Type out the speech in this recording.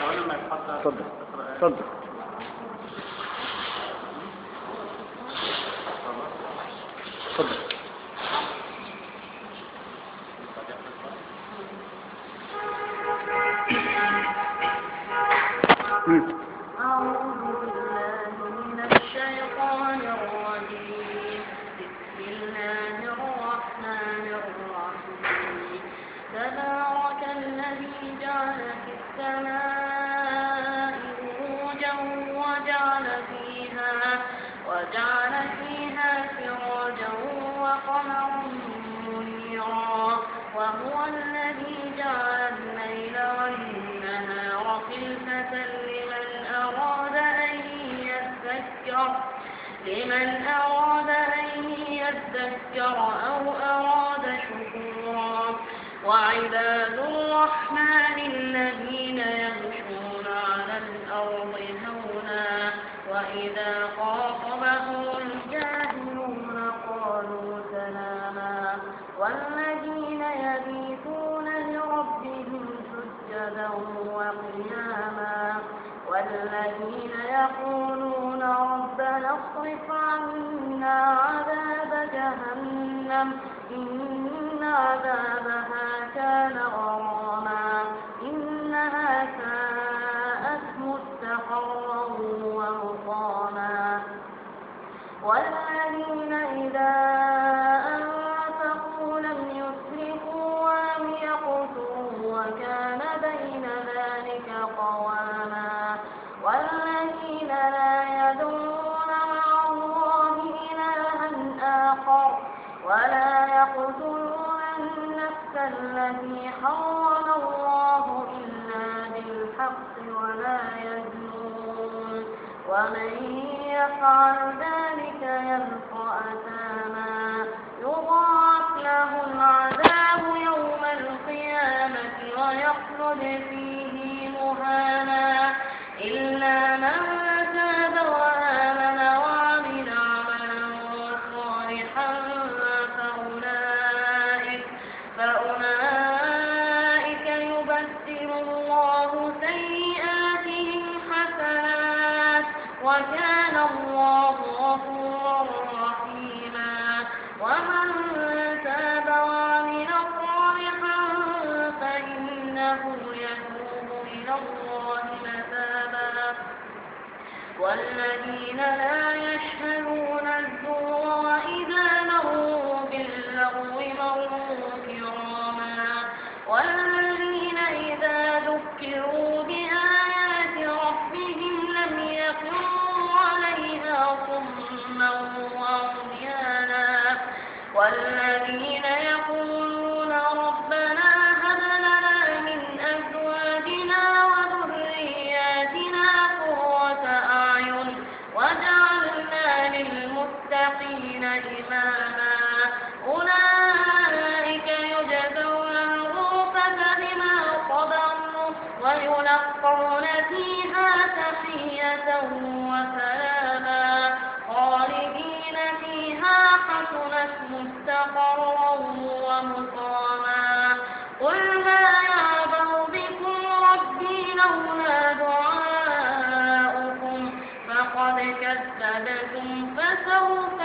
تفضل تفضل. تفضل. أعوذ بالله من الشيطان الرجيم. بسم الله الرحمن الرحيم. تبارك الذي جعل في السماء بروجا وجعل فيها سراجا وقمرا منيرا، وهو الذي جعل الليل والنهار خلفة لمن أراد أن يذكر أو أراد شكورا. وعباد الرحمن الذين يمشون على الأرض هونا وإذا خاطبهم الجاهلون قالوا سلاما. والذين يبيتون لربهم سجدا وقياما، والذين يقولون ربنا اصرف عنا عذاب جهنم إن عذابها كان غراما إنها ساءت مستقرا ومقاما. والذين إذا أنفقوا لم يسرفوا ولم يقتروا وكان بين ذلك قواما. والذين لا يدعون مع الله إلها آخر ولا يقتلون النفس التي حرم الله إلا بالحق ولا يزنون، ومن يفعل ذلك يلقى أثاما يضاعف له العذاب يوم القيامة ويخلد فيه مهانا إلا من تاب وآمن وعمل عملا صالحا فأولئك يبدل الله سيئاتهم حسنات وكان الله غفورا رحيما. ومن تاب وعمل صالحا فإنه يتوب إلى الله متابا. والذين لا يشهدون الزور وإذا مروا باللغو مروا كراما. والذين إذا ذكروا بآيات ربهم لم يخروا عليها صما وعميانا. والذين يقولون ربنا هب لنا من أزواجنا وذرياتنا قرة أعين وجعلنا للمتقين إماما. أولئك يجزون الغرفة بما صبروا ويلقون فيها تحية وسلاما خالدين فيها حسنت مستقرا ومقاما. قل ما يعبأ بكم ربي لولا دعاؤكم فقد كذبتم فسوف